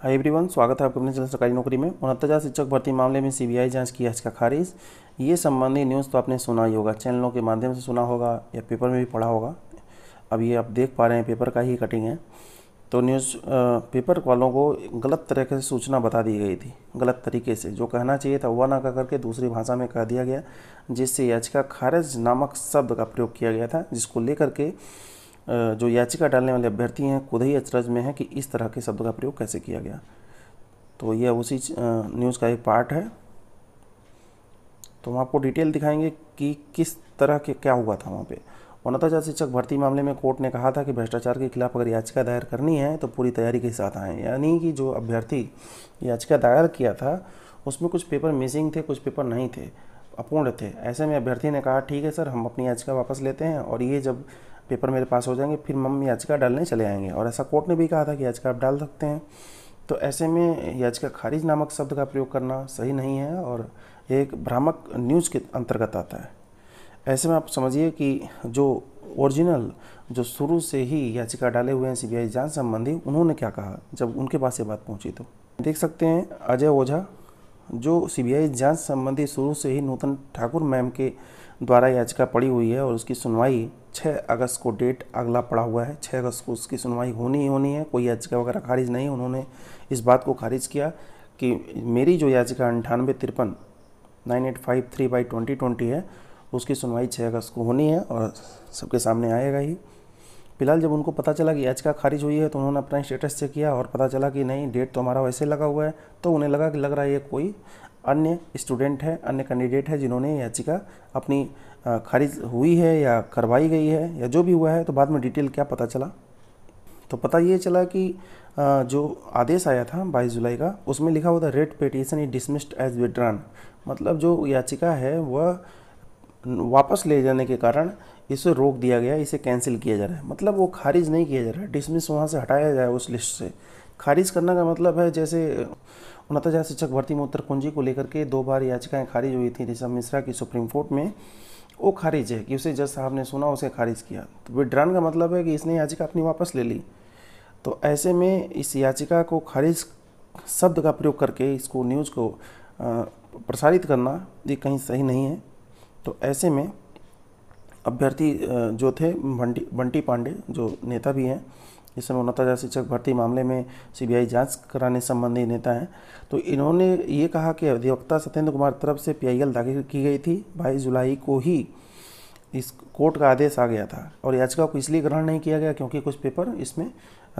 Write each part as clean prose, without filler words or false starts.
Hi everyone, स्वागत है आपको अपने चैनल सरकारी नौकरी में। 69,000 शिक्षक भर्ती मामले में सीबीआई जांच की याचिका खारिज। ये संबंधी न्यूज़ तो आपने सुना ही होगा, चैनलों के माध्यम से सुना होगा या पेपर में भी पढ़ा होगा। अब ये आप देख पा रहे हैं पेपर का ही कटिंग है। तो न्यूज़ पेपर वालों को गलत तरीके से सूचना बता दी गई थी, गलत तरीके से। जो कहना चाहिए था वह ना कह करके दूसरी भाषा में कह दिया गया, जिससे याचिका खारिज नामक शब्द का प्रयोग किया गया था, जिसको लेकर के जो याचिका डालने वाले अभ्यर्थी हैं खुद ही अचरज में है कि इस तरह के शब्द का प्रयोग कैसे किया गया। तो यह उसी न्यूज़ का एक पार्ट है। तो हम आपको डिटेल दिखाएंगे कि किस तरह के क्या हुआ था वहाँ पे। 69,000 शिक्षक भर्ती मामले में कोर्ट ने कहा था कि भ्रष्टाचार के खिलाफ अगर याचिका दायर करनी है तो पूरी तैयारी के साथ आएँ। यानी कि जो अभ्यर्थी याचिका दायर किया था उसमें कुछ पेपर मिसिंग थे, कुछ पेपर नहीं थे, अपूर्ण थे। ऐसे में अभ्यर्थी ने कहा ठीक है सर, हम अपनी याचिका वापस लेते हैं और ये जब पेपर मेरे पास हो जाएंगे फिर हम याचिका डालने चले आएंगे। और ऐसा कोर्ट ने भी कहा था कि याचिका आप डाल सकते हैं। तो ऐसे में याचिका खारिज नामक शब्द का प्रयोग करना सही नहीं है और एक भ्रामक न्यूज़ के अंतर्गत आता है। ऐसे में आप समझिए कि जो ओरिजिनल, जो शुरू से ही याचिका डाले हुए हैं सीबीआई जांच संबंधी, उन्होंने क्या कहा जब उनके पास ये बात पहुंची। तो देख सकते हैं अजय ओझा, जो सीबीआई जांच संबंधी शुरू से ही नूतन ठाकुर मैम के द्वारा याचिका पड़ी हुई है और उसकी सुनवाई 6 अगस्त को डेट अगला पड़ा हुआ है। 6 अगस्त को उसकी सुनवाई होनी ही होनी है, कोई याचिका वगैरह खारिज नहीं। उन्होंने इस बात को खारिज किया कि मेरी जो याचिका 9853 9853/2020 है, उसकी सुनवाई 6 अगस्त को होनी है और सबके सामने आएगा ही। फिलहाल जब उनको पता चला कि याचिका खारिज हुई है तो उन्होंने अपना स्टेटस चेक किया और पता चला कि नहीं, डेट तो हमारा वैसे लगा हुआ है। तो उन्हें लग रहा है ये कोई अन्य स्टूडेंट है, अन्य कैंडिडेट है जिन्होंने याचिका अपनी खारिज हुई है या करवाई गई है या जो भी हुआ है। तो बाद में डिटेल क्या पता चला, तो पता ये चला कि जो आदेश आया था 22 जुलाई का, उसमें लिखा हुआ था writ petition is dismissed as withdrawn. मतलब जो याचिका है वह वापस ले जाने के कारण इसे रोक दिया गया, इसे कैंसिल किया जा रहा है। मतलब वो खारिज नहीं किया जा रहा है, डिसमिस वहाँ से हटाया जाए उस लिस्ट से। खारिज करने का मतलब है जैसे 69,000 शिक्षक भर्ती में उत्तर कुंजी को लेकर के 2 बार याचिकाएं खारिज हुई थी ऋषभ मिश्रा की सुप्रीम कोर्ट में। वो खारिज है कि उसे जज साहब ने सुना, उसे खारिज किया। तो विड्रॉन का मतलब है कि इसने याचिका अपनी वापस ले ली। तो ऐसे में इस याचिका को खारिज शब्द का प्रयोग करके इसको न्यूज़ को प्रसारित करना ये कहीं सही नहीं है। तो ऐसे में अभ्यर्थी जो थे बंटी पांडे, जो नेता भी हैं इस समय 69,000 शिक्षक भर्ती मामले में सीबीआई जांच कराने संबंधी नेता हैं, तो इन्होंने ये कहा कि अधिवक्ता सत्येंद्र कुमार तरफ से पीआईएल दाखिल की गई थी। 22 जुलाई को ही इस कोर्ट का आदेश आ गया था और याचिका को इसलिए ग्रहण नहीं किया गया क्योंकि कुछ पेपर इसमें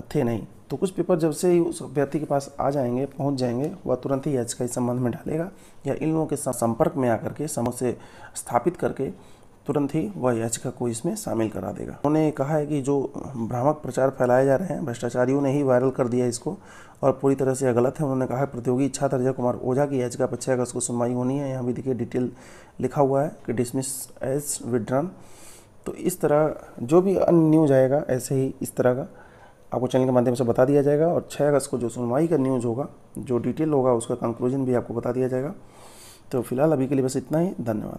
थे नहीं। तो कुछ पेपर जब से ही उस अभ्यर्थी के पास आ जाएंगे, पहुंच जाएंगे, वह तुरंत ही याचिका इस संबंध में डालेगा या इन लोगों के संपर्क में आकर के समझ से स्थापित करके तुरंत ही वह याचिका को इसमें शामिल करा देगा। उन्होंने कहा है कि जो भ्रामक प्रचार फैलाए जा रहे हैं, भ्रष्टाचारियों ने ही वायरल कर दिया इसको और पूरी तरह से यह गलत है। उन्होंने कहा प्रतियोगी छात्र अजय कुमार ओझा की याचिका पर 6 अगस्त को सुनवाई होनी है। यहाँ भी देखिए डिटेल लिखा हुआ है कि डिसमिस एज विड्रॉन। तो इस तरह जो भी अन्य न्यूज़ आएगा ऐसे ही इस तरह का आपको चैनल के माध्यम से बता दिया जाएगा और 6 अगस्त को जो सुनवाई का न्यूज़ होगा, जो डिटेल होगा, उसका कंक्लूजन भी आपको बता दिया जाएगा। तो फिलहाल अभी के लिए बस इतना ही। धन्यवाद।